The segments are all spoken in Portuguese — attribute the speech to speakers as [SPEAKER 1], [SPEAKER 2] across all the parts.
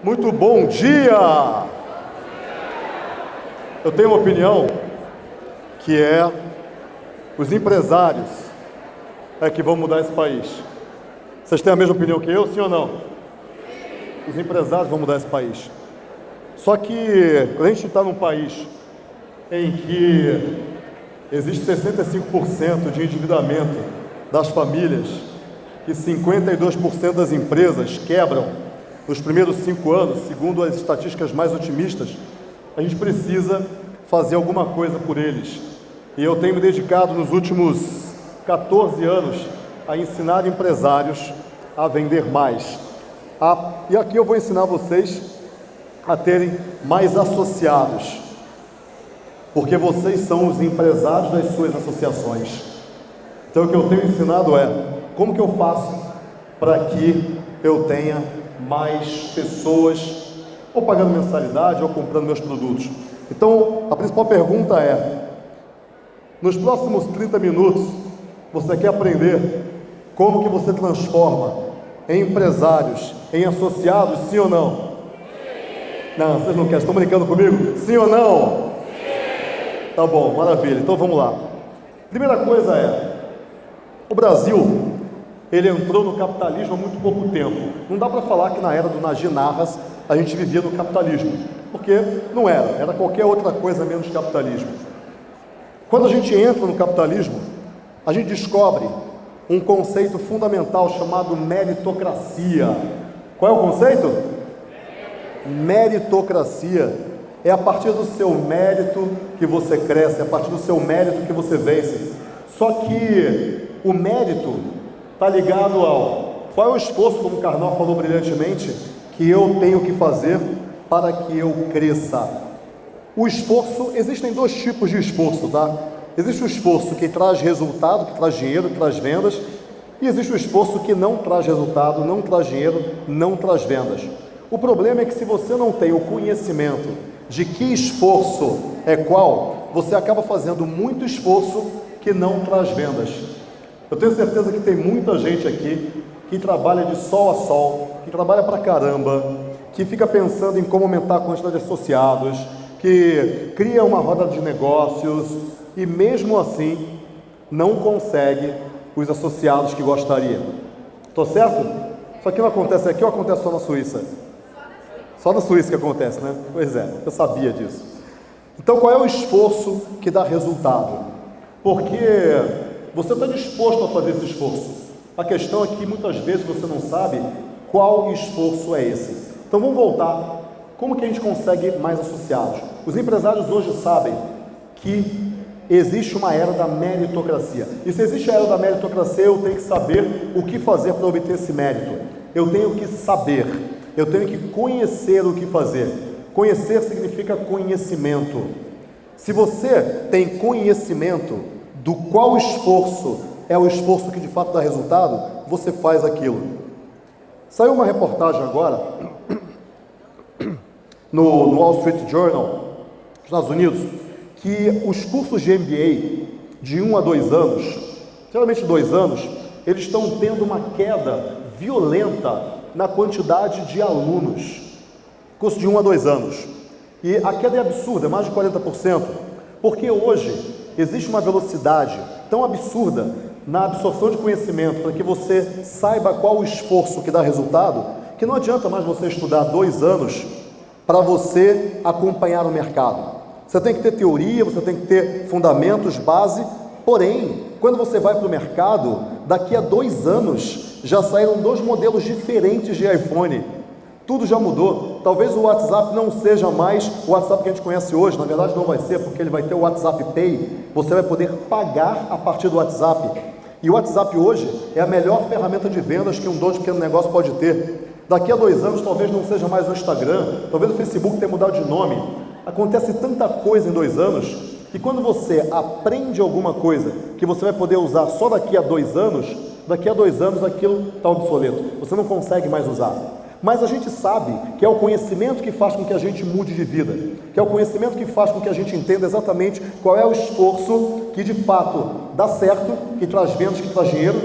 [SPEAKER 1] Muito bom dia! Eu tenho uma opinião que é os empresários que vão mudar esse país. Vocês têm a mesma opinião que eu, sim ou não? Os empresários vão mudar esse país. Só que quando a gente está num país em que existe 65% de endividamento das famílias, que 52% das empresas quebram nos primeiros 5 anos, segundo as estatísticas mais otimistas, a gente precisa fazer alguma coisa por eles. E eu tenho me dedicado nos últimos 14 anos a ensinar empresários a vender mais. E aqui eu vou ensinar vocês a terem mais associados, porque vocês são os empresários das suas associações. Então o que eu tenho ensinado é como que eu faço para que eu tenha mais pessoas ou pagando mensalidade ou comprando meus produtos. Então a principal pergunta é: nos próximos 30 minutos você quer aprender como que você transforma em empresários, em associados, sim ou não? Sim. Não, vocês não querem, estão brincando comigo? Sim ou não? Sim. Tá bom, maravilha, então vamos lá. Primeira coisa é, o Brasil, ele entrou no capitalismo há muito pouco tempo. Não dá para falar que na era do Najib Narras a gente vivia no capitalismo, porque não era qualquer outra coisa menos capitalismo. Quando a gente entra no capitalismo, a gente descobre um conceito fundamental chamado meritocracia. Qual é o conceito? Meritocracia. É a partir do seu mérito que você cresce, é a partir do seu mérito que você vence. Só que o mérito está ligado ao qual é o esforço, como o Karnal falou brilhantemente, que eu tenho que fazer para que eu cresça. O esforço, existem dois tipos de esforço, tá? Existe o esforço que traz resultado, que traz dinheiro, que traz vendas, e existe o esforço que não traz resultado, não traz dinheiro, não traz vendas. O problema é que se você não tem o conhecimento de que esforço é qual, você acaba fazendo muito esforço que não traz vendas. Eu tenho certeza que tem muita gente aqui que trabalha de sol a sol, que trabalha pra caramba, que fica pensando em como aumentar a quantidade de associados, que cria uma roda de negócios e mesmo assim não consegue os associados que gostaria. Tô certo? Isso aqui não acontece aqui ou acontece só na Suíça? Só na Suíça que acontece, né? Pois é, eu sabia disso. Então qual é o esforço que dá resultado? Porque você está disposto a fazer esse esforço. A questão é que muitas vezes você não sabe qual esforço é esse. Então vamos voltar. Como que a gente consegue mais associados? Os empresários hoje sabem que existe uma era da meritocracia. E se existe a era da meritocracia, eu tenho que saber o que fazer para obter esse mérito. Eu tenho que saber. Eu tenho que conhecer o que fazer. Conhecer significa conhecimento. Se você tem conhecimento do qual esforço é o esforço que de fato dá resultado, você faz aquilo. Saiu uma reportagem agora no Wall Street Journal, dos Estados Unidos, que os cursos de MBA de 1 a 2 anos, geralmente 2 anos, eles estão tendo uma queda violenta na quantidade de alunos. Curso de 1 a 2 anos. E a queda é absurda, é mais de 40%, porque hoje existe uma velocidade tão absurda na absorção de conhecimento para que você saiba qual o esforço que dá resultado, que não adianta mais você estudar 2 anos para você acompanhar o mercado. Você tem que ter teoria, você tem que ter fundamentos, base, porém, quando você vai para o mercado, daqui a 2 anos já saíram 2 modelos diferentes de iPhone. Tudo já mudou. Talvez o WhatsApp não seja mais o WhatsApp que a gente conhece hoje. Na verdade não vai ser, porque ele vai ter o WhatsApp Pay. Você vai poder pagar a partir do WhatsApp. E o WhatsApp hoje é a melhor ferramenta de vendas que um dono de pequeno negócio pode ter. Daqui a 2 anos talvez não seja mais o Instagram, talvez o Facebook tenha mudado de nome. Acontece tanta coisa em 2 anos, que quando você aprende alguma coisa que você vai poder usar só daqui a 2 anos, daqui a 2 anos aquilo está obsoleto. Você não consegue mais usar. Mas a gente sabe que é o conhecimento que faz com que a gente mude de vida, que é o conhecimento que faz com que a gente entenda exatamente qual é o esforço que de fato dá certo, que traz vendas, que traz dinheiro,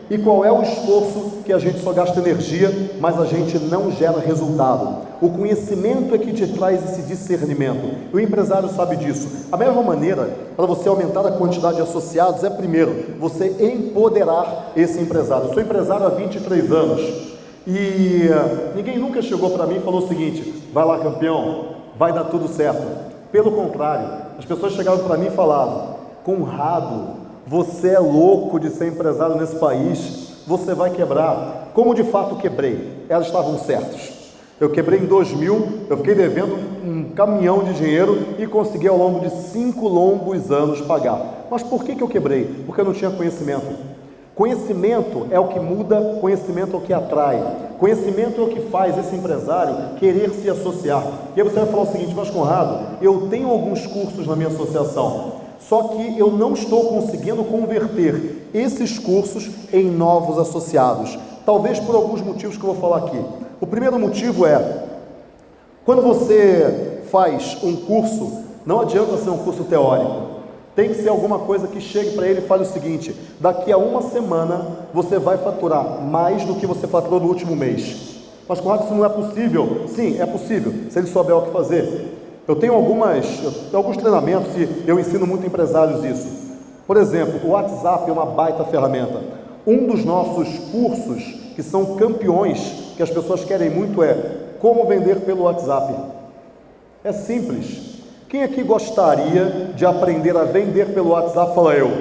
[SPEAKER 1] E qual é o esforço que a gente só gasta energia, mas a gente não gera resultado? O conhecimento é que te traz esse discernimento. O empresário sabe disso. A melhor maneira para você aumentar a quantidade de associados é, primeiro, você empoderar esse empresário. Eu sou empresário há 23 anos e ninguém nunca chegou para mim e falou o seguinte: vai lá, campeão, vai dar tudo certo. Pelo contrário, as pessoas chegavam para mim e falavam: Conrado, você é louco de ser empresário nesse país, você vai quebrar. Como de fato quebrei? Elas estavam certas. Eu quebrei em 2000, eu fiquei devendo um caminhão de dinheiro e consegui ao longo de 5 longos anos pagar. Mas por que eu quebrei? Porque eu não tinha conhecimento. Conhecimento é o que muda, conhecimento é o que atrai. Conhecimento é o que faz esse empresário querer se associar. E aí você vai falar o seguinte: mas Conrado, eu tenho alguns cursos na minha associação, só que eu não estou conseguindo converter esses cursos em novos associados. Talvez por alguns motivos que eu vou falar aqui. O primeiro motivo é, quando você faz um curso, não adianta ser um curso teórico. Tem que ser alguma coisa que chegue para ele e fale o seguinte: daqui a uma semana você vai faturar mais do que você faturou no último mês. Mas Conrado, isso não é possível? Sim, é possível, se ele souber o que fazer. Eu tenho alguns treinamentos e eu ensino muito empresários isso. Por exemplo, o WhatsApp é uma baita ferramenta. Um dos nossos cursos, que são campeões, que as pessoas querem muito, é como vender pelo WhatsApp. É simples. Quem aqui gostaria de aprender a vender pelo WhatsApp? Fala eu.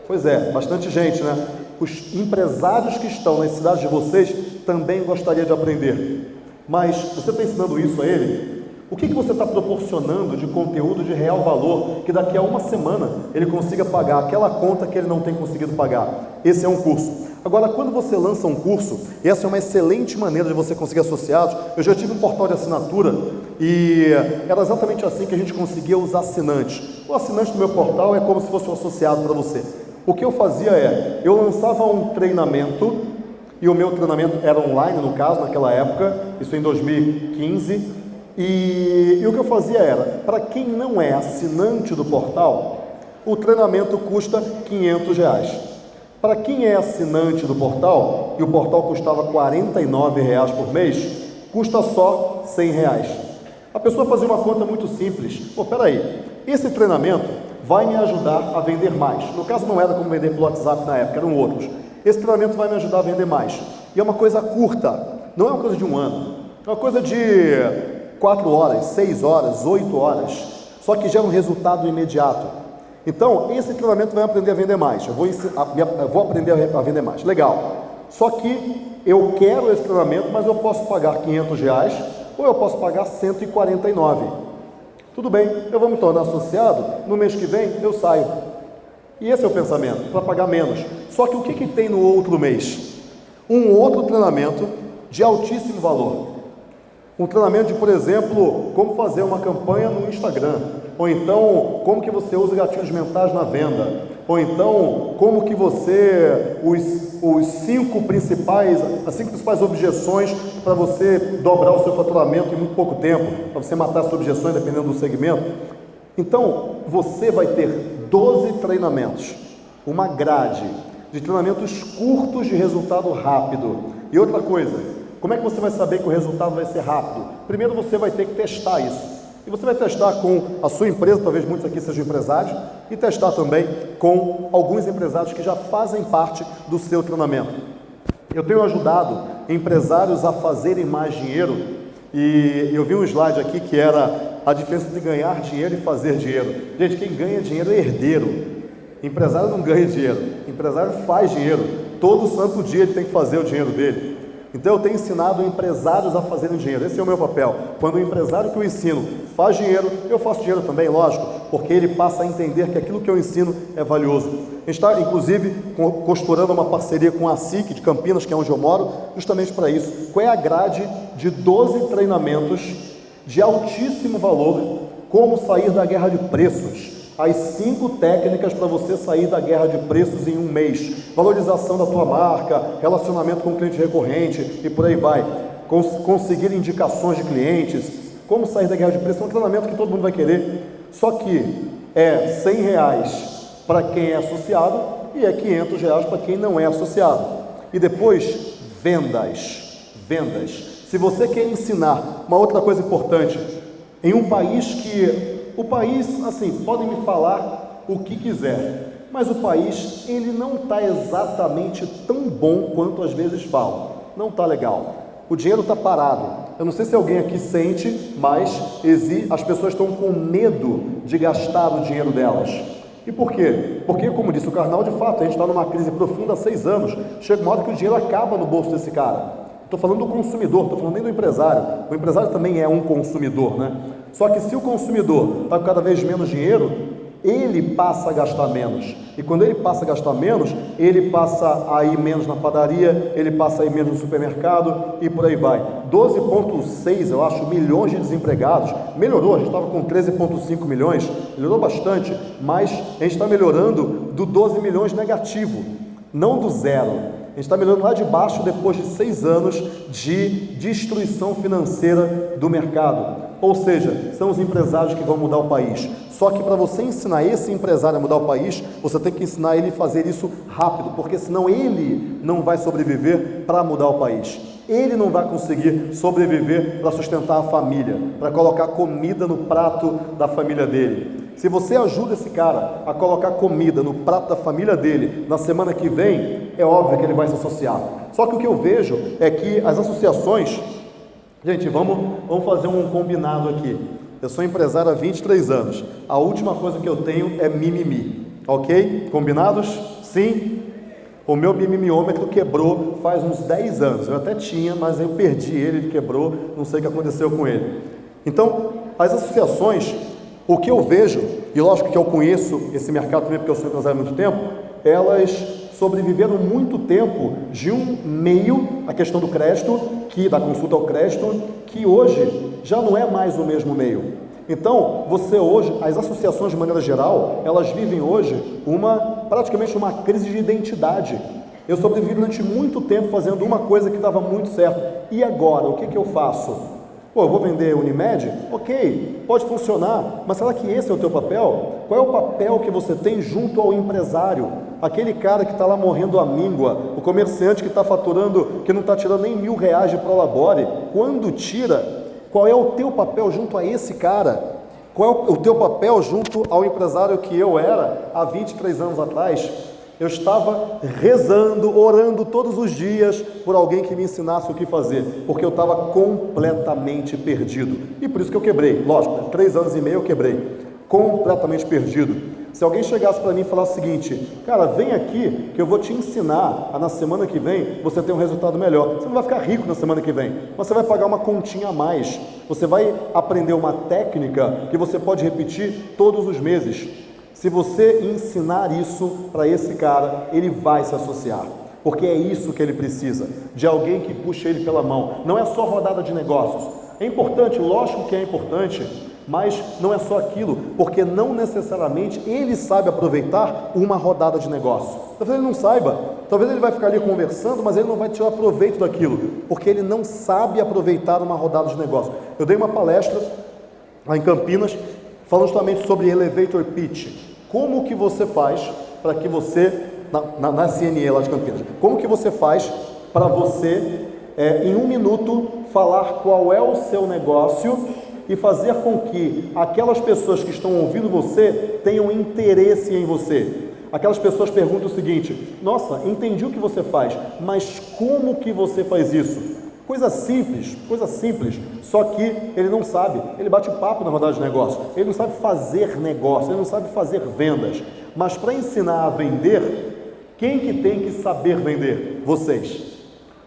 [SPEAKER 1] Pois é, bastante gente, né? Os empresários que estão nas cidades de vocês também gostariam de aprender. Mas você está ensinando isso a ele? O que você está proporcionando de conteúdo de real valor que daqui a uma semana ele consiga pagar aquela conta que ele não tem conseguido pagar? Esse é um curso. Agora, quando você lança um curso, e essa é uma excelente maneira de você conseguir associados. Eu já tive um portal de assinatura e era exatamente assim que a gente conseguia os assinantes. O assinante do meu portal é como se fosse um associado para você. O que eu fazia é, eu lançava um treinamento, e o meu treinamento era online, no caso, naquela época, isso em 2015, e o que eu fazia era, para quem não é assinante do portal, o treinamento custa R$500. Para quem é assinante do portal, e o portal custava R$49 por mês, custa só R$100. A pessoa fazia uma conta muito simples: pô, peraí, esse treinamento vai me ajudar a vender mais. No caso não era como vender pelo WhatsApp na época, eram outros. Esse treinamento vai me ajudar a vender mais. E é uma coisa curta, não é uma coisa de um ano, é uma coisa de 4 horas, 6 horas, 8 horas, só que gera um resultado imediato. Então, esse treinamento vai aprender a vender mais. Eu vou aprender a vender mais. Legal. Só que eu quero esse treinamento, mas eu posso pagar R$500 ou eu posso pagar R$149. Tudo bem, eu vou me tornar associado, no mês que vem eu saio. E esse é o pensamento, para pagar menos. Só que o que tem no outro mês? Um outro treinamento de altíssimo valor. Um treinamento de, por exemplo, como fazer uma campanha no Instagram, ou então como que você usa gatilhos mentais na venda, ou então como que você, as 5 principais objeções para você dobrar o seu faturamento em muito pouco tempo, para você matar as objeções dependendo do segmento. Então, você vai ter 12 treinamentos, uma grade de treinamentos curtos de resultado rápido. E outra coisa, como é que você vai saber que o resultado vai ser rápido? Primeiro você vai ter que testar isso. E você vai testar com a sua empresa, talvez muitos aqui sejam empresários, e testar também com alguns empresários que já fazem parte do seu treinamento. Eu tenho ajudado empresários a fazerem mais dinheiro, e eu vi um slide aqui que era a diferença de ganhar dinheiro e fazer dinheiro. Gente, quem ganha dinheiro é herdeiro. Empresário não ganha dinheiro, empresário faz dinheiro. Todo santo dia ele tem que fazer o dinheiro dele. Então eu tenho ensinado empresários a fazerem dinheiro. Esse é o meu papel. Quando o empresário que eu ensino faz dinheiro, eu faço dinheiro também, lógico, porque ele passa a entender que aquilo que eu ensino é valioso. A gente está, inclusive, costurando uma parceria com a SIC de Campinas, que é onde eu moro, justamente para isso. Qual é a grade de 12 treinamentos de altíssimo valor, como sair da guerra de preços? As 5 técnicas para você sair da guerra de preços em um mês. Valorização da tua marca, relacionamento com o cliente recorrente e por aí vai. Conseguir indicações de clientes, como sair da guerra de preços. É um treinamento que todo mundo vai querer. Só que é R$100 para quem é associado e é R$ 500 para quem não é associado. E depois, vendas. Se você quer ensinar, uma outra coisa importante, em um país que, o país, assim, podem me falar o que quiser, mas o país, ele não está exatamente tão bom quanto às vezes falam, não está legal. O dinheiro está parado. Eu não sei se alguém aqui sente, mas as pessoas estão com medo de gastar o dinheiro delas. E por quê? Porque, como disse o Karnal, de fato, a gente está numa crise profunda há 6 anos. Chega uma hora que o dinheiro acaba no bolso desse cara. Estou falando do consumidor, estou falando nem do empresário. O empresário também é um consumidor, né? Só que se o consumidor está com cada vez menos dinheiro, ele passa a gastar menos. E quando ele passa a gastar menos, ele passa a ir menos na padaria, ele passa a ir menos no supermercado e por aí vai. 12,6, eu acho, milhões de desempregados. Melhorou, a gente estava com 13,5 milhões, melhorou bastante, mas a gente está melhorando do 12 milhões negativo, não do zero. A gente está melhorando lá de baixo depois de 6 anos de destruição financeira do mercado. Ou seja, são os empresários que vão mudar o país. Só que para você ensinar esse empresário a mudar o país, você tem que ensinar ele a fazer isso rápido, porque senão ele não vai sobreviver para mudar o país. Ele não vai conseguir sobreviver para sustentar a família, para colocar comida no prato da família dele. Se você ajuda esse cara a colocar comida no prato da família dele na semana que vem, é óbvio que ele vai se associar. Só que o que eu vejo é que as associações... Gente, vamos fazer um combinado aqui. Eu sou empresário há 23 anos. A última coisa que eu tenho é mimimi. Ok? Combinados? Sim? O meu mimimiômetro quebrou faz uns 10 anos. Eu até tinha, mas eu perdi ele quebrou. Não sei o que aconteceu com ele. Então, as associações, o que eu vejo, e lógico que eu conheço esse mercado também porque eu sou empresário há muito tempo, elas sobreviveram muito tempo de um meio, a questão do crédito, da consulta ao crédito, que hoje já não é mais o mesmo meio. Então, você hoje, as associações de maneira geral, elas vivem hoje praticamente uma crise de identidade. Eu sobrevivi durante muito tempo fazendo uma coisa que dava muito certo. E agora, o que eu faço? Pô, eu vou vender Unimed? Ok, pode funcionar, mas será que esse é o teu papel? Qual é o papel que você tem junto ao empresário? Aquele cara que está lá morrendo à míngua, o comerciante que está faturando, que não está tirando nem R$1.000 de prolabore, quando tira, qual é o teu papel junto a esse cara? Qual é o teu papel junto ao empresário que eu era há 23 anos atrás? Eu estava rezando, orando todos os dias por alguém que me ensinasse o que fazer, porque eu estava completamente perdido. E por isso que eu quebrei, lógico, 3 anos e meio eu quebrei, completamente perdido. Se alguém chegasse para mim e falasse o seguinte, cara, vem aqui que eu vou te ensinar a na semana que vem você ter um resultado melhor. Você não vai ficar rico na semana que vem, mas você vai pagar uma continha a mais. Você vai aprender uma técnica que você pode repetir todos os meses. Se você ensinar isso para esse cara, ele vai se associar, porque é isso que ele precisa, de alguém que puxe ele pela mão. Não é só rodada de negócios. É importante, lógico que é importante, mas não é só aquilo, porque não necessariamente ele sabe aproveitar uma rodada de negócio. Talvez ele não saiba, talvez ele vai ficar ali conversando, mas ele não vai tirar proveito daquilo, porque ele não sabe aproveitar uma rodada de negócio. Eu dei uma palestra lá em Campinas, falando justamente sobre elevator pitch. Como que você faz para que você, na CNE lá de Campinas, como que você faz para você, em 1 minuto, falar qual é o seu negócio e fazer com que aquelas pessoas que estão ouvindo você tenham interesse em você. Aquelas pessoas perguntam o seguinte, nossa, entendi o que você faz, mas como que você faz isso? Coisa simples, só que ele não sabe, ele bate papo na rodada de negócio, ele não sabe fazer negócio, ele não sabe fazer vendas, mas para ensinar a vender, quem que tem que saber vender?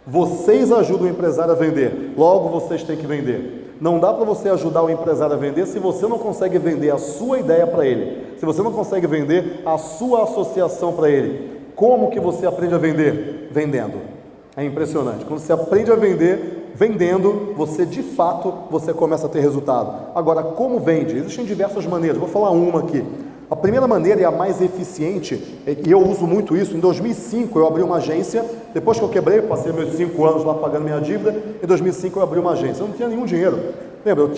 [SPEAKER 1] Vocês ajudam o empresário a vender, logo vocês têm que vender. Não dá para você ajudar o empresário a vender se você não consegue vender a sua ideia para ele, se você não consegue vender a sua associação para ele. Como que você aprende a vender? Vendendo. É impressionante. Quando você aprende a vender, vendendo, você de fato, você começa a ter resultado. Agora, como vende? Existem diversas maneiras, vou falar uma aqui. A primeira maneira e a mais eficiente, e eu uso muito isso, em 2005 eu abri uma agência, depois que eu quebrei, passei meus 5 anos lá pagando minha dívida, em 2005 eu abri uma agência, eu não tinha nenhum dinheiro. Lembra, eu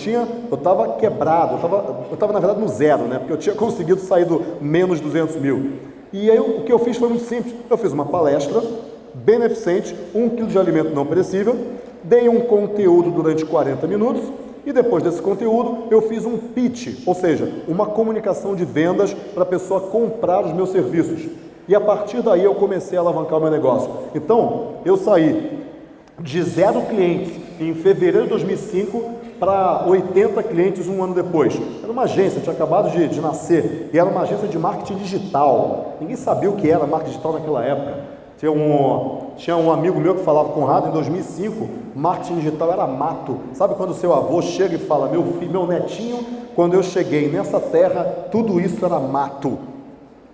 [SPEAKER 1] estava quebrado, eu estava na verdade no zero, né? Porque eu tinha conseguido sair do menos 200 mil. E aí o que eu fiz foi muito simples. Eu fiz uma palestra beneficente, 1 quilo de alimento não perecível, dei um conteúdo durante 40 minutos e depois desse conteúdo eu fiz um pitch, ou seja, uma comunicação de vendas para a pessoa comprar os meus serviços. E a partir daí eu comecei a alavancar o meu negócio. Então, eu saí de 0 clientes em fevereiro de 2005 para 80 clientes um ano depois. Era uma agência, tinha acabado de nascer, e era uma agência de marketing digital. Ninguém sabia o que era marketing digital naquela época. Tinha um amigo meu que falava, Conrado, em 2005, marketing digital era mato. Sabe quando o seu avô chega e fala, meu filho, meu netinho, quando eu cheguei nessa terra, tudo isso era mato.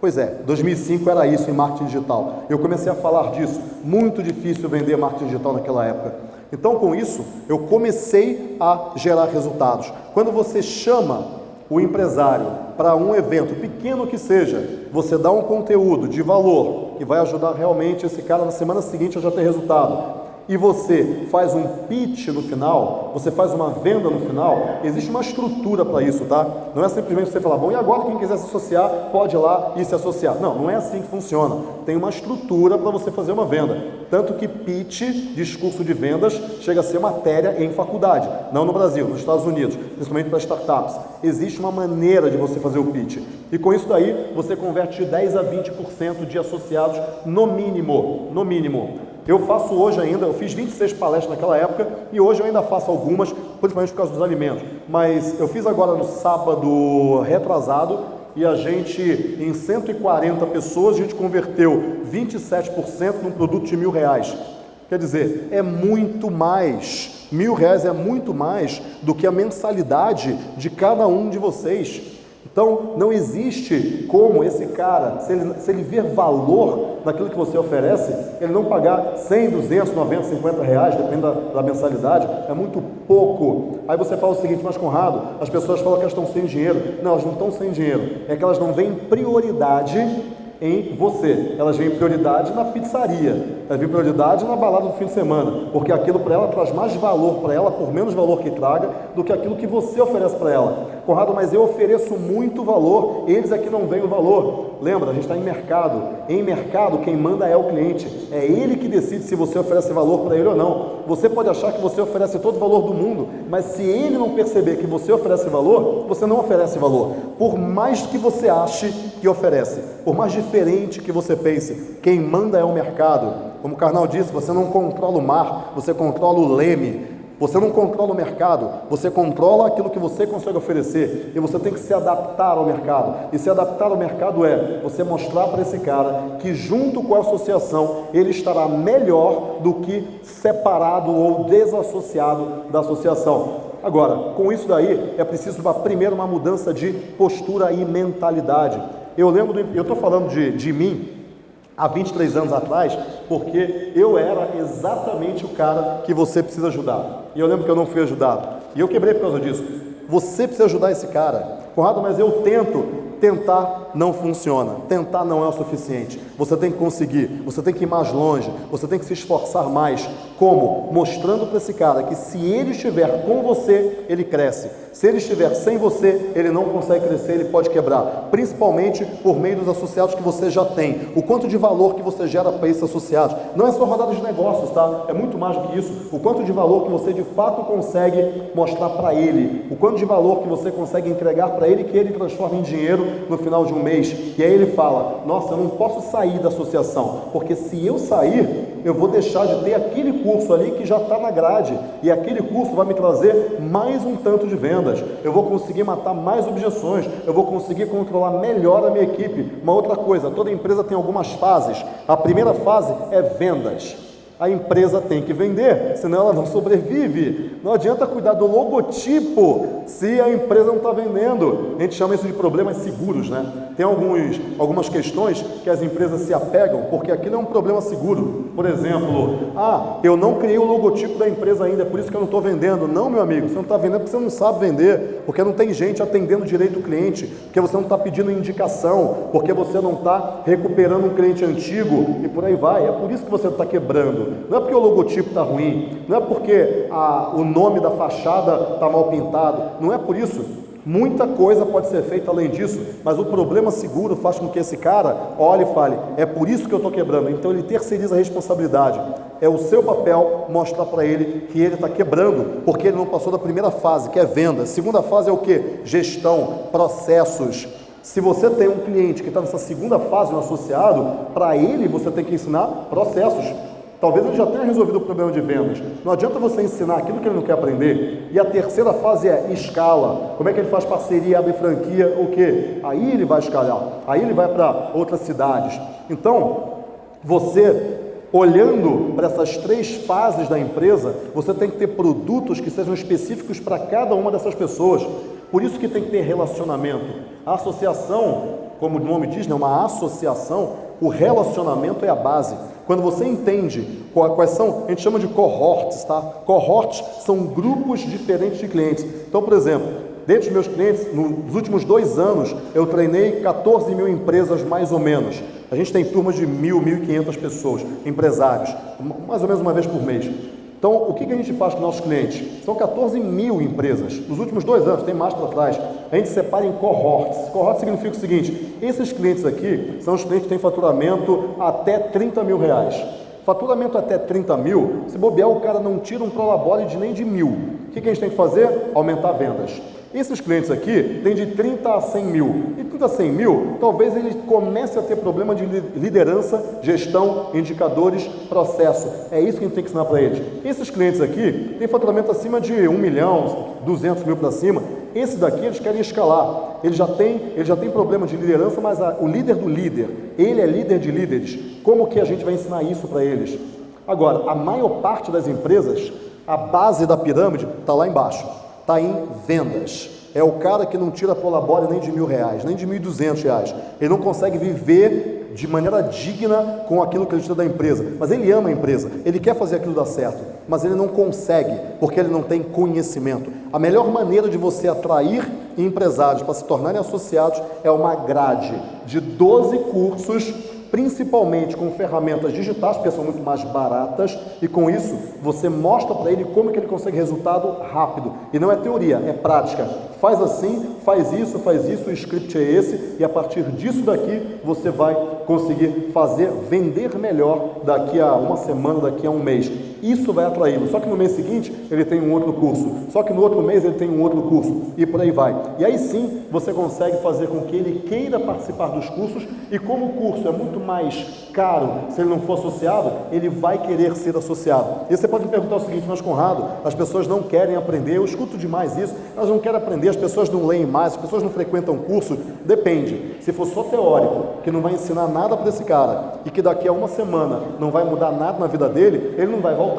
[SPEAKER 1] Pois é, 2005 era isso em marketing digital. Eu comecei a falar disso. Muito difícil vender marketing digital naquela época. Então, com isso, eu comecei a gerar resultados. Quando você chama o empresário para um evento, pequeno que seja, você dá um conteúdo de valor que vai ajudar realmente esse cara na semana seguinte a já ter resultado, e você faz um pitch no final, você faz uma venda no final, existe uma estrutura para isso, tá? Não é simplesmente você falar, bom, e agora quem quiser se associar, pode ir lá e se associar. Não, não é assim que funciona. Tem uma estrutura para você fazer uma venda. Tanto que pitch, discurso de vendas, chega a ser matéria em faculdade. Não no Brasil, nos Estados Unidos, principalmente para startups. Existe uma maneira de você fazer o pitch. E com isso daí, você converte de 10 a 20% de associados no mínimo. No mínimo. Eu faço hoje ainda, eu fiz 26 palestras naquela época e hoje eu ainda faço algumas, principalmente por causa dos alimentos. Mas eu fiz agora no sábado retrasado e a gente, em 140 pessoas, a gente converteu 27% num produto de R$1.000. Quer dizer, é muito mais, R$1.000 é muito mais do que a mensalidade de cada um de vocês. Então, não existe como esse cara, se ele ver valor naquilo que você oferece, ele não pagar 100, 200, 90, 50 reais, depende da mensalidade, é muito pouco. Aí você fala o seguinte, mas Conrado, as pessoas falam que elas estão sem dinheiro. Não, elas não estão sem dinheiro, é que elas não veem prioridade em você, elas veem prioridade na pizzaria, elas veem prioridade na balada do fim de semana, porque aquilo para ela traz mais valor para ela, por menos valor que traga, do que aquilo que você oferece para ela. Conrado, mas eu ofereço muito valor, eles aqui não veem o valor. Lembra, a gente está em mercado. Em mercado, quem manda é o cliente. É ele que decide se você oferece valor para ele ou não. Você pode achar que você oferece todo o valor do mundo, mas se ele não perceber que você oferece valor, você não oferece valor. Por mais que você ache que oferece, por mais diferente que você pense, quem manda é o mercado. Como o Karnal disse, você não controla o mar, você controla o leme. Você não controla o mercado, você controla aquilo que você consegue oferecer e você tem que se adaptar ao mercado. E se adaptar ao mercado é você mostrar para esse cara que junto com a associação ele estará melhor do que separado ou desassociado da associação. Agora, com isso daí é preciso primeiro uma mudança de postura e mentalidade. Eu estou falando de mim há 23 anos atrás, porque eu era exatamente o cara que você precisa ajudar. E eu lembro que eu não fui ajudado. E eu quebrei por causa disso. Você precisa ajudar esse cara. Conrado, mas eu tentar não funciona. Tentar não é o suficiente. Você tem que conseguir, você tem que ir mais longe, você tem que se esforçar mais. Como? Mostrando para esse cara que se ele estiver com você, ele cresce. Se ele estiver sem você, ele não consegue crescer, ele pode quebrar. Principalmente por meio dos associados que você já tem. O quanto de valor que você gera para esses associados. Não é só rodada de negócios, tá? É muito mais do que isso. O quanto de valor que você de fato consegue mostrar para ele. O quanto de valor que você consegue entregar para ele, que ele transforma em dinheiro no final de um mês. E aí ele fala, nossa, eu não posso sair da associação, porque se eu sair, eu vou deixar de ter aquele curso ali que já está na grade, e aquele curso vai me trazer mais um tanto de vendas, eu vou conseguir matar mais objeções, eu vou conseguir controlar melhor a minha equipe. Uma outra coisa, toda empresa tem algumas fases. A primeira fase é vendas. A empresa tem que vender, senão ela não sobrevive. Não adianta cuidar do logotipo se a empresa não está vendendo. A gente chama isso de problemas seguros, né? Tem algumas questões que as empresas se apegam porque aquilo é um problema seguro. Por exemplo, eu não criei o logotipo da empresa ainda, é por isso que eu não estou vendendo. Não, meu amigo, você não está vendendo porque você não sabe vender, porque não tem gente atendendo direito o cliente, porque você não está pedindo indicação, porque você não está recuperando um cliente antigo e por aí vai. É por isso que você está quebrando. Não é porque o logotipo está ruim, não é porque o nome da fachada está mal pintado, não é por isso. Muita coisa pode ser feita além disso, mas o problema seguro faz com que esse cara olhe e fale, é por isso que eu estou quebrando. Então ele terceiriza a responsabilidade. É o seu papel mostrar para ele que ele está quebrando, porque ele não passou da primeira fase, que é venda. Segunda fase é o quê? Gestão, processos. Se você tem um cliente que está nessa segunda fase, um associado, para ele você tem que ensinar processos. Talvez ele já tenha resolvido o problema de vendas. Não adianta você ensinar aquilo que ele não quer aprender. E a terceira fase é escala. Como é que ele faz parceria, abre franquia, o quê? Aí ele vai escalar. Aí ele vai para outras cidades. Então, você, olhando para essas 3 fases da empresa, você tem que ter produtos que sejam específicos para cada uma dessas pessoas. Por isso que tem que ter relacionamento. A associação, como o nome diz, é uma associação, o relacionamento é a base. Quando você entende quais são, a gente chama de cohorts, tá? Cohorts são grupos diferentes de clientes. Então, por exemplo, dentro dos meus clientes, nos últimos 2 anos, eu treinei 14 mil empresas mais ou menos. A gente tem turmas de 1.000, 1.500 pessoas, empresários, mais ou menos uma vez por mês. Então, o que a gente faz com nossos clientes? São 14 mil empresas. Nos últimos 2 anos, tem mais para trás, a gente separa em cohorts. Cohort significa o seguinte, esses clientes aqui são os clientes que têm faturamento até 30 mil reais. Faturamento até 30 mil, se bobear, o cara não tira um prolabore de nem de 1.000. O que a gente tem que fazer? Aumentar vendas. Esses clientes aqui têm de 30 a 100 mil. E 30 a 100 mil, talvez ele comece a ter problema de liderança, gestão, indicadores, processo. É isso que a gente tem que ensinar para eles. Esses clientes aqui têm faturamento acima de 1 milhão, 200 mil para cima. Esses daqui, eles querem escalar. Ele já tem problema de liderança, mas o líder do líder, ele é líder de líderes. Como que a gente vai ensinar isso para eles? Agora, a maior parte das empresas, a base da pirâmide está lá embaixo. Está em vendas. É o cara que não tira prolabore nem de R$1.000, nem de R$1.200. Ele não consegue viver de maneira digna com aquilo que ele tira da empresa. Mas ele ama a empresa, ele quer fazer aquilo dar certo, mas ele não consegue, porque ele não tem conhecimento. A melhor maneira de você atrair empresários para se tornarem associados é uma grade de 12 cursos, principalmente com ferramentas digitais, porque são muito mais baratas, e com isso você mostra para ele como que ele consegue resultado rápido. E não é teoria, é prática. Faz assim, faz isso, o script é esse, e a partir disso daqui você vai conseguir vender melhor daqui a uma semana, daqui a um mês. Isso vai atraí-lo. Só que no mês seguinte ele tem um outro curso, só que no outro mês ele tem um outro curso, e por aí vai. E aí sim você consegue fazer com que ele queira participar dos cursos, e como o curso é muito mais caro, se ele não for associado, ele vai querer ser associado. E você pode me perguntar o seguinte, mas Conrado, as pessoas não querem aprender, eu escuto demais isso, elas não querem aprender, as pessoas não leem mais, as pessoas não frequentam curso. Depende. Se for só teórico, que não vai ensinar nada para esse cara, e que daqui a uma semana não vai mudar nada na vida dele, ele não vai voltar.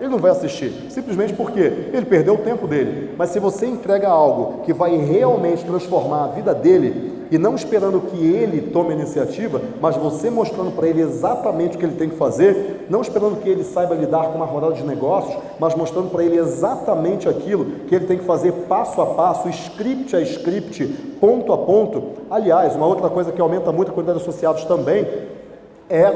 [SPEAKER 1] Ele não vai assistir, simplesmente porque ele perdeu o tempo dele. Mas se você entrega algo que vai realmente transformar a vida dele, e não esperando que ele tome a iniciativa, mas você mostrando para ele exatamente o que ele tem que fazer, não esperando que ele saiba lidar com uma rodada de negócios, mas mostrando para ele exatamente aquilo que ele tem que fazer passo a passo, script a script, ponto a ponto. Aliás, uma outra coisa que aumenta muito a quantidade de associados também é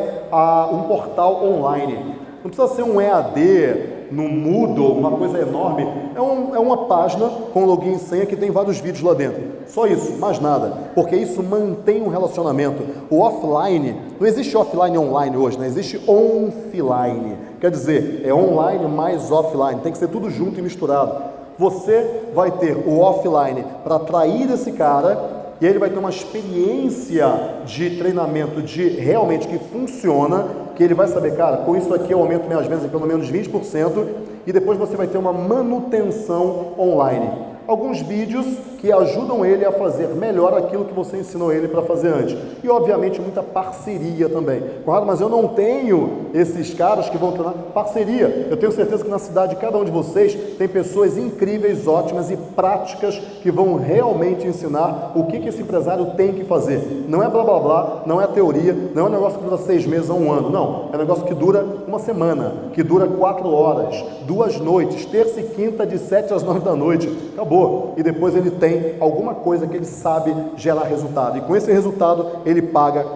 [SPEAKER 1] um portal online. Não precisa ser um EAD, no Moodle, uma coisa enorme, é uma página com login e senha que tem vários vídeos lá dentro, só isso, mais nada, porque isso mantém um relacionamento. O offline, não existe offline online hoje, né? Existe offline, quer dizer, é online mais offline, tem que ser tudo junto e misturado. Você vai ter o offline para atrair esse cara, e ele vai ter uma experiência de treinamento realmente que funciona, que ele vai saber, cara, com isso aqui eu aumento minhas vendas em pelo menos 20%, e depois você vai ter uma manutenção online. Alguns vídeos que ajudam ele a fazer melhor aquilo que você ensinou ele para fazer antes. E, obviamente, muita parceria também. Conrado, mas eu não tenho esses caras que vão treinar parceria. Eu tenho certeza que na cidade de cada um de vocês tem pessoas incríveis, ótimas e práticas que vão realmente ensinar o que esse empresário tem que fazer. Não é blá blá blá, não é teoria, não é um negócio que dura 6 meses a 1 ano. Não, é um negócio que dura uma semana, que dura 4 horas, 2 noites, terça e quinta de 7 às 9 da noite. Acabou. E depois ele tem alguma coisa que ele sabe gerar resultado. E com esse resultado ele paga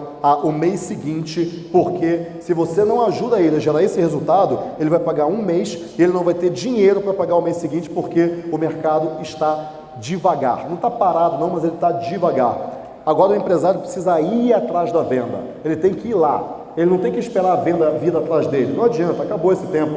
[SPEAKER 1] o mês seguinte, porque se você não ajuda ele a gerar esse resultado, ele vai pagar um mês e ele não vai ter dinheiro para pagar o mês seguinte, porque o mercado está devagar. Não está parado não, mas ele está devagar. Agora o empresário precisa ir atrás da venda. Ele tem que ir lá. Ele não tem que esperar a venda vir atrás dele. Não adianta, acabou esse tempo.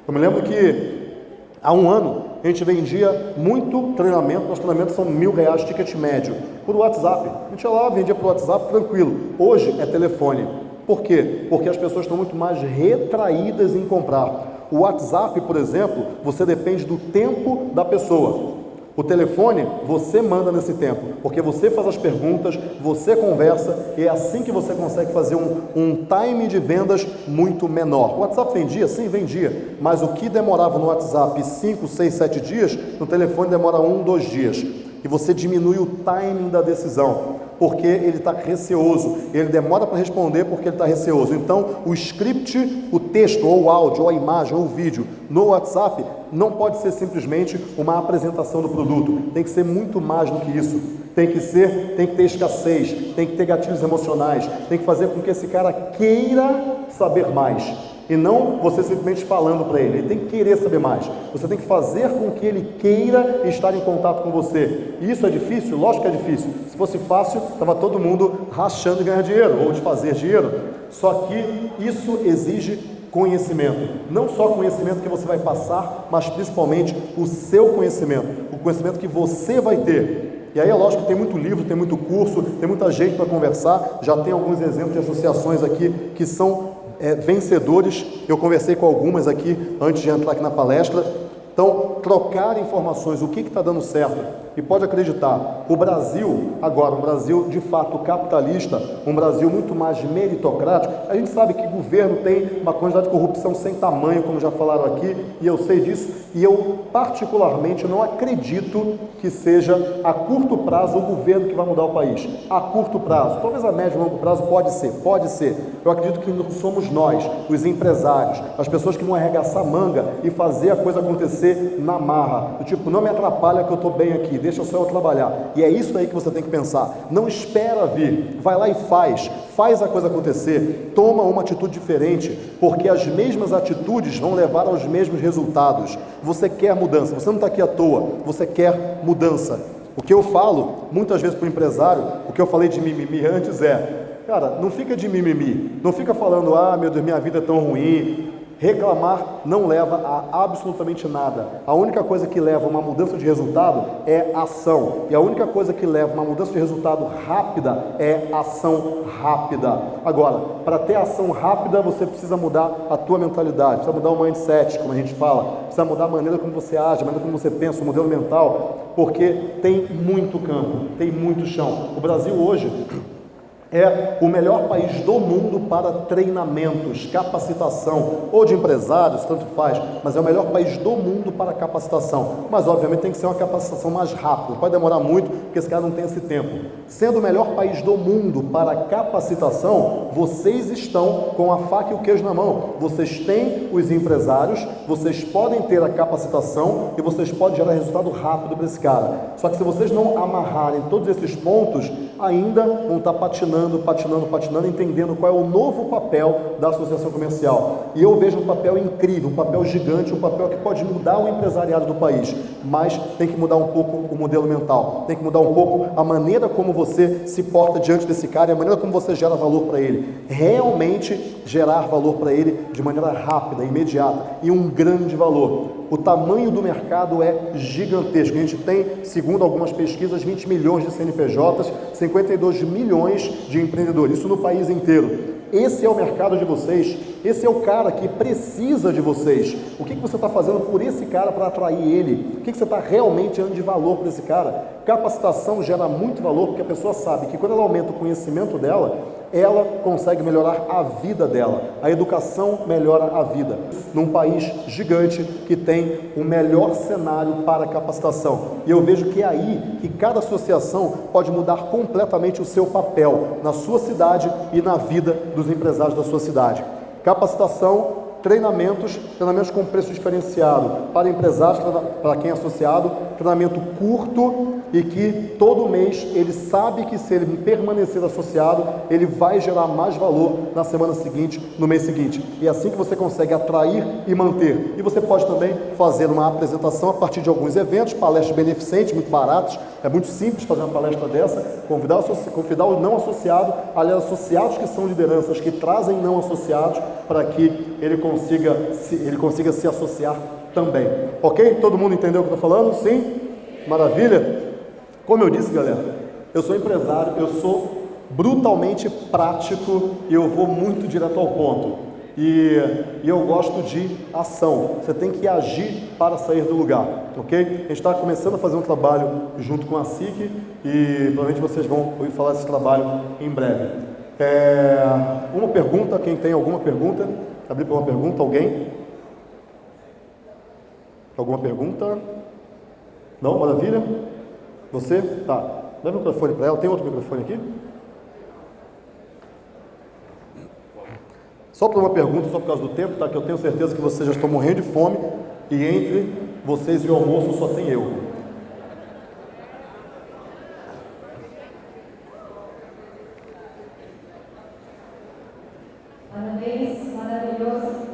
[SPEAKER 1] Eu me lembro que há um ano a gente vendia muito treinamento. Nossos treinamentos são R$1.000, ticket médio, por WhatsApp. A gente ia lá, vendia por WhatsApp, tranquilo. Hoje é telefone. Por quê? Porque as pessoas estão muito mais retraídas em comprar. O WhatsApp, por exemplo, você depende do tempo da pessoa. O telefone, você manda nesse tempo, porque você faz as perguntas, você conversa, e é assim que você consegue fazer um time de vendas muito menor. O WhatsApp vendia? Sim, vendia, mas o que demorava no WhatsApp 5, 6, 7 dias, no telefone demora 1, 2 dias. E você diminui o timing da decisão, porque ele está receoso, ele demora para responder porque ele está receoso. Então, o script, o texto, ou o áudio, ou a imagem, ou o vídeo no WhatsApp não pode ser simplesmente uma apresentação do produto, tem que ser muito mais do que isso. Tem que ter escassez, tem que ter gatilhos emocionais, tem que fazer com que esse cara queira saber mais. E não você simplesmente falando para ele tem que querer saber mais. Você tem que fazer com que ele queira estar em contato com você. E isso é difícil? Lógico que é difícil. Se fosse fácil, estava todo mundo rachando de ganhar dinheiro ou de fazer dinheiro. Só que isso exige conhecimento. Não só conhecimento que você vai passar, mas principalmente o seu conhecimento. O conhecimento que você vai ter. E aí é lógico que tem muito livro, tem muito curso, tem muita gente para conversar. Já tem alguns exemplos de associações aqui que são vencedores. Eu conversei com algumas aqui antes de entrar aqui na palestra. Então, trocar informações, o que está dando certo. E pode acreditar, o Brasil, agora, um Brasil de fato capitalista, um Brasil muito mais meritocrático. A gente sabe que o governo tem uma quantidade de corrupção sem tamanho, como já falaram aqui, e eu sei disso, e eu particularmente não acredito que seja a curto prazo o governo que vai mudar o país. A curto prazo, talvez a médio e longo prazo pode ser. Eu acredito que somos nós, os empresários, as pessoas que vão arregaçar a manga e fazer a coisa acontecer na marra. Do tipo, não me atrapalha que eu estou bem aqui, deixa só eu trabalhar. E é isso aí que você tem que pensar. Não espera vir, vai lá e faz a coisa acontecer, toma uma atitude diferente, porque as mesmas atitudes vão levar aos mesmos resultados. Você quer mudança, você não está aqui à toa, você quer mudança. O que eu falo, muitas vezes para o empresário, o que eu falei de mimimi antes cara, não fica de mimimi, não fica falando, meu Deus, minha vida é tão ruim. Reclamar não leva a absolutamente nada. A única coisa que leva a uma mudança de resultado é ação. E a única coisa que leva a uma mudança de resultado rápida é ação rápida. Agora, para ter ação rápida, você precisa mudar a tua mentalidade, precisa mudar o mindset, como a gente fala, precisa mudar a maneira como você age, a maneira como você pensa, o modelo mental, porque tem muito campo, tem muito chão. O Brasil hoje é o melhor país do mundo para treinamentos, capacitação, ou de empresários, tanto faz, mas é o melhor país do mundo para capacitação. Mas, obviamente, tem que ser uma capacitação mais rápida, pode demorar muito, porque esse cara não tem esse tempo. Sendo o melhor país do mundo para capacitação, vocês estão com a faca e o queijo na mão. Vocês têm os empresários, vocês podem ter a capacitação e vocês podem gerar resultado rápido para esse cara. Só que se vocês não amarrarem todos esses pontos, ainda vão estar patinando, entendendo qual é o novo papel da associação comercial. E eu vejo um papel incrível, um papel gigante, um papel que pode mudar o empresariado do país, mas tem que mudar um pouco o modelo mental, tem que mudar um pouco a maneira como você se porta diante desse cara e a maneira como você gera valor para ele. Realmente gerar valor para ele de maneira rápida, imediata e um grande valor. O tamanho do mercado é gigantesco. A gente tem, segundo algumas pesquisas, 20 milhões de CNPJs, 52 milhões de empreendedores, isso no país inteiro. Esse é o mercado de vocês, esse é o cara que precisa de vocês. O que você está fazendo por esse cara para atrair ele? O que você está realmente dando de valor para esse cara? Capacitação gera muito valor porque a pessoa sabe que quando ela aumenta o conhecimento dela, ela consegue melhorar a vida dela. A educação melhora a vida. Num país gigante que tem o melhor cenário para capacitação. E eu vejo que é aí que cada associação pode mudar completamente o seu papel na sua cidade e na vida dos empresários da sua cidade. Capacitação, treinamentos com preço diferenciado para empresários, para quem é associado, treinamento curto e que todo mês ele sabe que se ele permanecer associado, ele vai gerar mais valor na semana seguinte, no mês seguinte. E é assim que você consegue atrair e manter. E você pode também fazer uma apresentação a partir de alguns eventos, palestras beneficentes, muito baratas. É muito simples fazer uma palestra dessa, convidar o não associado, aliás, associados que são lideranças, que trazem não associados, para que ele consiga se associar também. Ok? Todo mundo entendeu o que eu estou falando? Sim? Maravilha? Como eu disse, galera, eu sou empresário, eu sou brutalmente prático e eu vou muito direto ao ponto. E eu gosto de ação. Você tem que agir para sair do lugar, ok? A gente está começando a fazer um trabalho junto com a SIC e provavelmente vocês vão ouvir falar desse trabalho em breve. Uma pergunta, quem tem alguma pergunta? Abrir para uma pergunta, alguém? Alguma pergunta? Não? Maravilha? Você? Tá. Leva o microfone para ela. Tem outro microfone aqui? Só para uma pergunta, só por causa do tempo, tá? Que eu tenho certeza que vocês já estão morrendo de fome e entre vocês e o almoço só tem eu.
[SPEAKER 2] Parabéns, maravilhoso.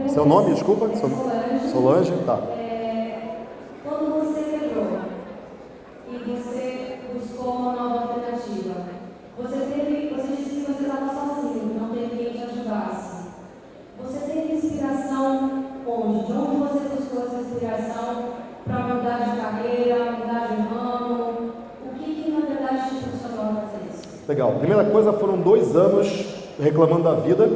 [SPEAKER 1] Seu nome, desculpa?
[SPEAKER 2] Solange.
[SPEAKER 1] Solange, tá.
[SPEAKER 2] Quando você quebrou e você buscou uma nova alternativa, você disse que você estava sozinho, não teve quem te ajudasse. Você teve inspiração onde? De onde você buscou essa inspiração para mudar de carreira, mudar de ramo? O que na verdade te impulsionou a fazer isso?
[SPEAKER 1] Legal. Primeira coisa, foram 2 anos reclamando da vida,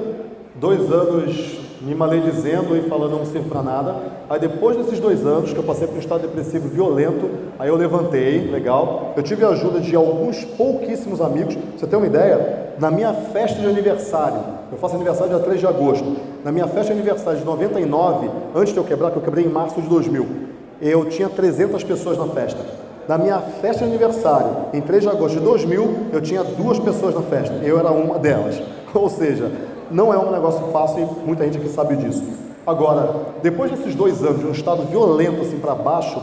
[SPEAKER 1] 2 anos me maledizendo e falando não serve para nada. Aí depois desses 2 anos que eu passei por um estado depressivo violento, aí eu levantei, legal. Eu tive a ajuda de alguns pouquíssimos amigos. Pra você ter uma ideia, na minha festa de aniversário, eu faço aniversário dia 3 de agosto, na minha festa de aniversário de 99, antes de eu quebrar, que eu quebrei em março de 2000, eu tinha 300 pessoas na festa. Na minha festa de aniversário, em 3 de agosto de 2000, eu tinha 2 pessoas na festa, eu era uma delas. Ou seja, não é um negócio fácil e muita gente aqui sabe disso. Agora, depois desses 2 anos de um estado violento assim para baixo,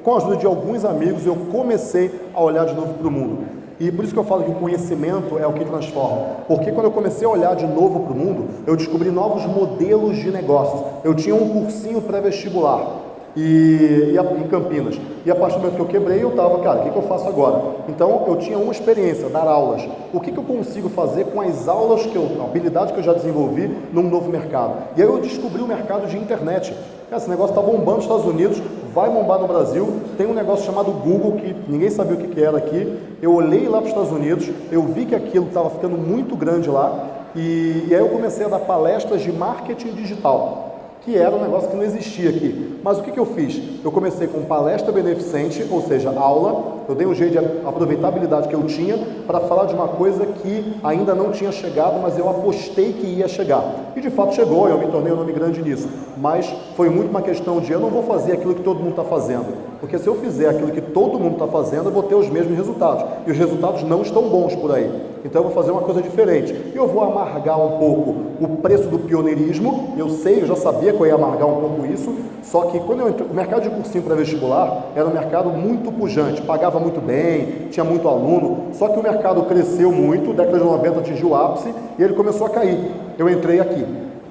[SPEAKER 1] com a ajuda de alguns amigos, eu comecei a olhar de novo para o mundo. E por isso que eu falo que o conhecimento é o que transforma. Porque quando eu comecei a olhar de novo para o mundo, eu descobri novos modelos de negócios. Eu tinha um cursinho pré-vestibular em Campinas. E a partir do momento que eu quebrei, eu estava, cara, o que eu faço agora? Então, eu tinha uma experiência, dar aulas. O que eu consigo fazer com as aulas, a habilidade que eu já desenvolvi num novo mercado? E aí eu descobri o mercado de internet. Cara, esse negócio está bombando nos Estados Unidos, vai bombar no Brasil. Tem um negócio chamado Google, que ninguém sabia o que era aqui. Eu olhei lá para os Estados Unidos, eu vi que aquilo estava ficando muito grande lá. E aí eu comecei a dar palestras de marketing digital, que era um negócio que não existia aqui. Mas o que eu fiz? Eu comecei com palestra beneficente, ou seja, aula. Eu dei um jeito de aproveitar a habilidade que eu tinha para falar de uma coisa que ainda não tinha chegado, mas eu apostei que ia chegar. E de fato chegou, eu me tornei um nome grande nisso. Mas foi muito uma questão de eu não vou fazer aquilo que todo mundo está fazendo. Porque se eu fizer aquilo que todo mundo está fazendo, eu vou ter os mesmos resultados. E os resultados não estão bons por aí. Então eu vou fazer uma coisa diferente. E eu vou amargar um pouco o preço do pioneirismo. Eu já sabia que eu ia amargar um pouco isso. Só que quando eu entrei, o mercado de cursinho pré-vestibular era um mercado muito pujante, pagava muito bem, tinha muito aluno. Só que o mercado cresceu muito, década de 90 atingiu o ápice e ele começou a cair. Eu entrei aqui.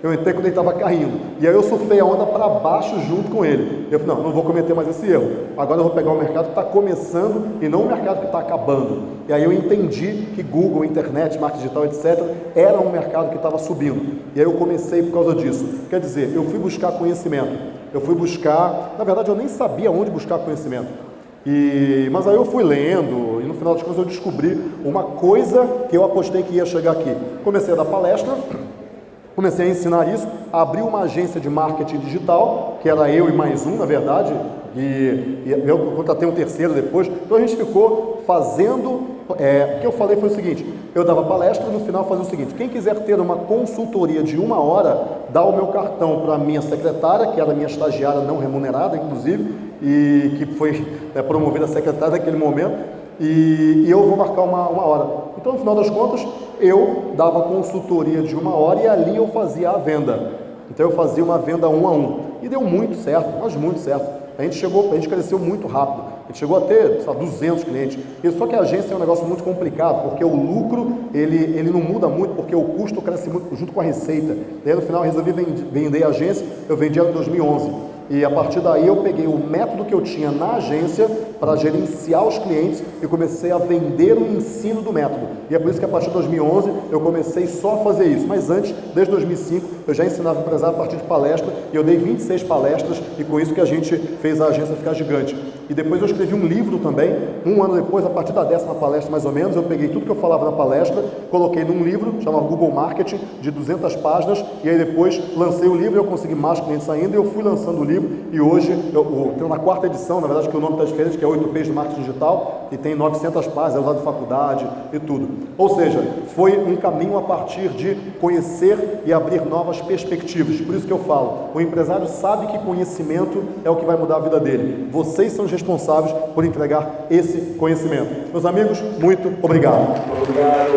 [SPEAKER 1] Eu entrei quando ele estava caindo. E aí eu surfei a onda para baixo junto com ele. Eu falei, não vou cometer mais esse erro. Agora eu vou pegar o mercado que está começando e não o mercado que está acabando. E aí eu entendi que Google, internet, marketing digital, etc., era um mercado que estava subindo. E aí eu comecei por causa disso. Quer dizer, eu fui buscar conhecimento. Eu fui buscar... Na verdade, eu nem sabia onde buscar conhecimento. Mas aí eu fui lendo e no final das contas eu descobri uma coisa que eu apostei que ia chegar aqui. Comecei a dar palestra... Comecei a ensinar isso, abri uma agência de marketing digital, que era eu e mais um, na verdade, e eu contratei um terceiro depois. Então a gente ficou fazendo, o que eu falei foi o seguinte, eu dava palestra e no final fazia o seguinte, quem quiser ter uma consultoria de 1 hora, dá o meu cartão para a minha secretária, que era minha estagiária não remunerada, inclusive, e que foi promovida a secretária naquele momento, e eu vou marcar uma hora. Então, no final das contas, eu dava consultoria de 1 hora e ali eu fazia a venda. Então eu fazia uma venda 1 a 1 e deu muito certo, mas muito certo. A gente cresceu muito rápido, a gente chegou a ter, 200 clientes. E só que a agência é um negócio muito complicado, porque o lucro, ele não muda muito, porque o custo cresce muito junto com a receita. Daí no final eu resolvi vender a agência, eu vendi ela em 2011. E a partir daí eu peguei o método que eu tinha na agência para gerenciar os clientes e comecei a vender o ensino do método. E é por isso que a partir de 2011 eu comecei só a fazer isso. Mas antes, desde 2005, eu já ensinava empresário a partir de palestra e eu dei 26 palestras e com isso que a gente fez a agência ficar gigante. E depois eu escrevi um livro também, um ano depois, a partir da 10ª palestra mais ou menos, eu peguei tudo que eu falava na palestra, coloquei num livro, chamado Google Marketing, de 200 páginas, e aí depois lancei o livro e eu consegui mais clientes ainda, e eu fui lançando o livro, e hoje, eu tenho na 4ª edição, na verdade que o nome está diferente, que é 8Ps de Marketing Digital, e tem 900 páginas, é usado de faculdade e tudo. Ou seja, foi um caminho a partir de conhecer e abrir novas perspectivas. Por isso que eu falo, o empresário sabe que conhecimento é o que vai mudar a vida dele. Vocês são os responsáveis por entregar esse conhecimento. Meus amigos, muito obrigado.
[SPEAKER 3] Obrigado.